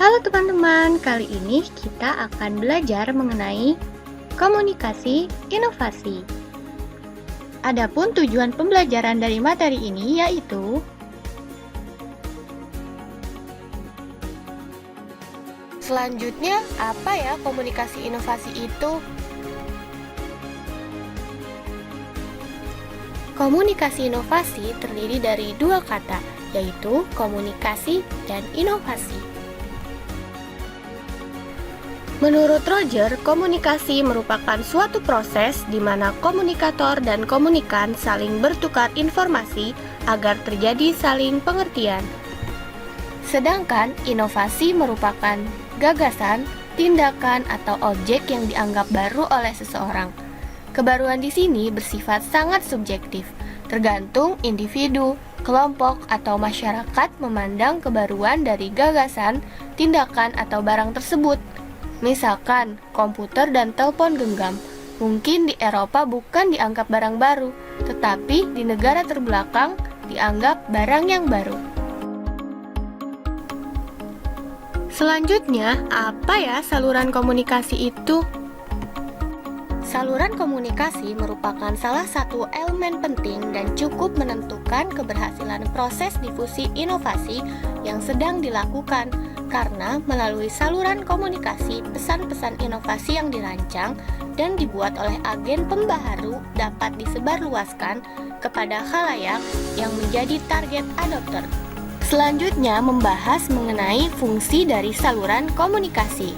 Halo teman-teman, kali ini kita akan belajar mengenai komunikasi inovasi. Adapun tujuan pembelajaran dari materi ini yaitu Selanjutnya, apa ya komunikasi inovasi itu? Komunikasi inovasi terdiri dari dua kata, yaitu komunikasi dan inovasi. Menurut Roger, komunikasi merupakan suatu proses di mana komunikator dan komunikan saling bertukar informasi agar terjadi saling pengertian. Sedangkan inovasi merupakan gagasan, tindakan, atau objek yang dianggap baru oleh seseorang. Kebaruan di sini bersifat sangat subjektif, tergantung individu, kelompok, atau masyarakat memandang kebaruan dari gagasan, tindakan, atau barang tersebut. Misalkan, komputer dan telepon genggam, mungkin di Eropa bukan dianggap barang baru, tetapi di negara terbelakang dianggap barang yang baru. Selanjutnya, apa ya saluran komunikasi itu? Saluran komunikasi merupakan salah satu elemen penting dan cukup menentukan keberhasilan proses difusi inovasi yang sedang dilakukan, karena melalui saluran komunikasi, pesan-pesan inovasi yang dirancang dan dibuat oleh agen pembaharu dapat disebarluaskan kepada khalayak yang menjadi target adopter. Selanjutnya, membahas mengenai fungsi dari saluran komunikasi.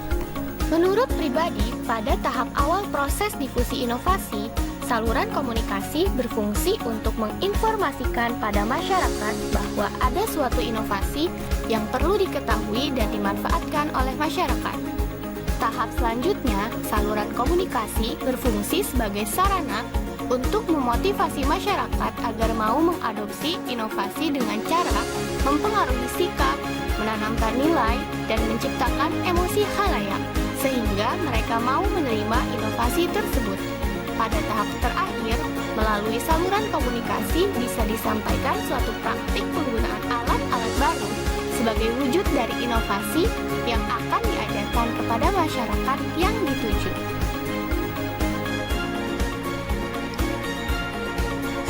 Menurut pribadi, pada tahap awal proses difusi inovasi, saluran komunikasi berfungsi untuk menginformasikan pada masyarakat bahwa ada suatu inovasi yang perlu diketahui dan dimanfaatkan oleh masyarakat. Tahap selanjutnya, saluran komunikasi berfungsi sebagai sarana untuk memotivasi masyarakat agar mau mengadopsi inovasi dengan cara mempengaruhi sikap, menanamkan nilai, dan menciptakan emosi khalayak, sehingga mereka mau menerima inovasi tersebut. Pada tahap terakhir, melalui saluran komunikasi bisa disampaikan suatu praktik penggunaan alat-alat baru sebagai wujud dari inovasi yang akan diajarkan kepada masyarakat yang dituju.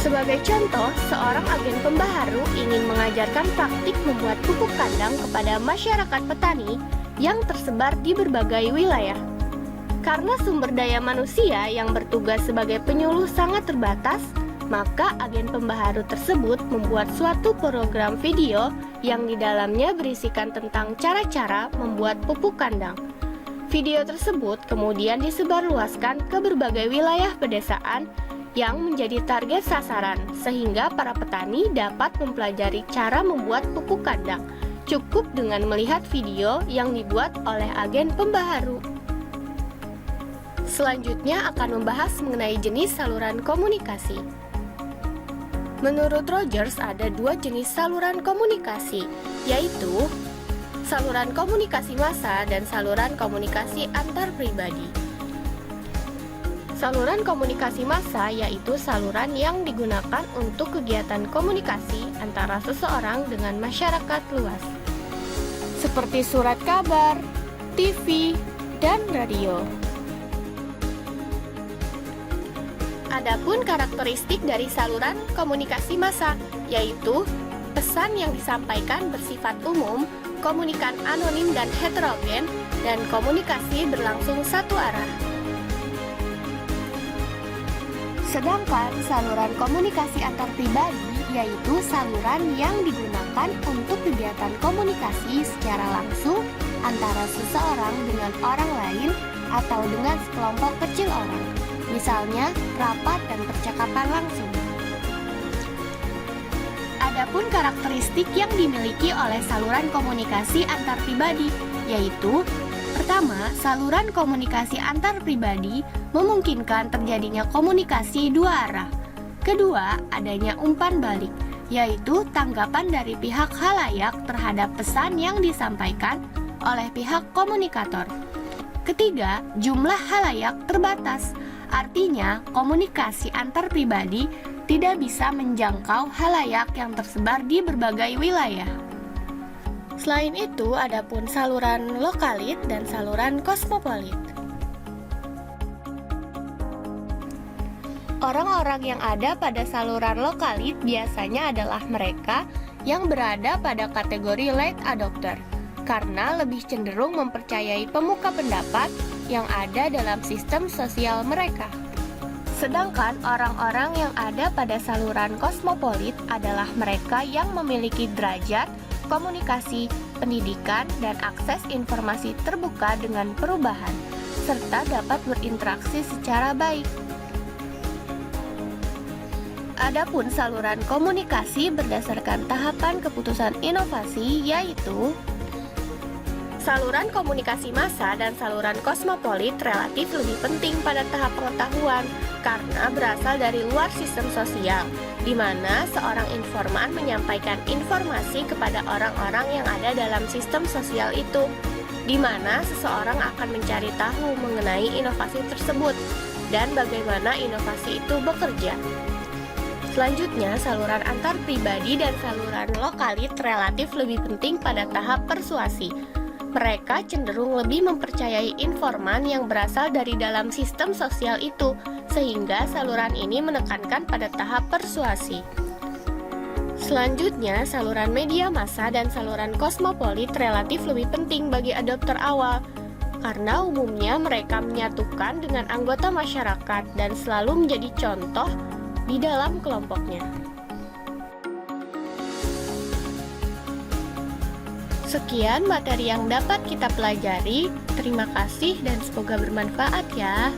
Sebagai contoh, seorang agen pembaharu ingin mengajarkan praktik membuat pupuk kandang kepada masyarakat petani yang tersebar di berbagai wilayah. Karena sumber daya manusia yang bertugas sebagai penyuluh sangat terbatas, maka agen pembaharu tersebut membuat suatu program video yang di dalamnya berisikan tentang cara-cara membuat pupuk kandang. Video tersebut kemudian disebarluaskan ke berbagai wilayah pedesaan yang menjadi target sasaran, sehingga para petani dapat mempelajari cara membuat pupuk kandang. Cukup dengan melihat video yang dibuat oleh agen pembaharu. Selanjutnya akan membahas mengenai jenis saluran komunikasi. Menurut Rogers ada dua jenis saluran komunikasi, yaitu saluran komunikasi massa dan saluran komunikasi antar pribadi. Saluran komunikasi massa yaitu saluran yang digunakan untuk kegiatan komunikasi antara seseorang dengan masyarakat luas, seperti surat kabar, TV, dan radio. Adapun karakteristik dari saluran komunikasi massa, yaitu pesan yang disampaikan bersifat umum, komunikan anonim dan heterogen, dan komunikasi berlangsung satu arah. Sedangkan saluran komunikasi antar pribadi yaitu saluran yang digunakan untuk kegiatan komunikasi secara langsung antara seseorang dengan orang lain atau dengan sekelompok kecil orang, misalnya rapat dan percakapan langsung. Adapun karakteristik yang dimiliki oleh saluran komunikasi antar pribadi yaitu: pertama, saluran komunikasi antar pribadi memungkinkan terjadinya komunikasi dua arah. Kedua, adanya umpan balik, yaitu tanggapan dari pihak khalayak terhadap pesan yang disampaikan oleh pihak komunikator. Ketiga, jumlah khalayak terbatas, artinya komunikasi antar pribadi tidak bisa menjangkau khalayak yang tersebar di berbagai wilayah. Selain itu, ada pun saluran lokalit dan saluran kosmopolit. Orang-orang yang ada pada saluran lokalit biasanya adalah mereka yang berada pada kategori late adopter, karena lebih cenderung mempercayai pemuka pendapat yang ada dalam sistem sosial mereka. Sedangkan orang-orang yang ada pada saluran kosmopolit adalah mereka yang memiliki derajat, komunikasi, pendidikan, dan akses informasi terbuka dengan perubahan, serta dapat berinteraksi secara baik. Adapun saluran komunikasi berdasarkan tahapan keputusan inovasi, yaitu saluran komunikasi massa dan saluran kosmopolit relatif lebih penting pada tahap pengetahuan karena berasal dari luar sistem sosial, di mana seorang informan menyampaikan informasi kepada orang-orang yang ada dalam sistem sosial itu, di mana seseorang akan mencari tahu mengenai inovasi tersebut dan bagaimana inovasi itu bekerja. Selanjutnya, saluran antar pribadi dan saluran lokalit relatif lebih penting pada tahap persuasi. Mereka cenderung lebih mempercayai informan yang berasal dari dalam sistem sosial itu, sehingga saluran ini menekankan pada tahap persuasi. Selanjutnya, saluran media massa dan saluran kosmopolit relatif lebih penting bagi adopter awal, karena umumnya mereka menyatukan dengan anggota masyarakat dan selalu menjadi contoh di dalam kelompoknya. Sekian materi yang dapat kita pelajari. Terima kasih dan semoga bermanfaat ya.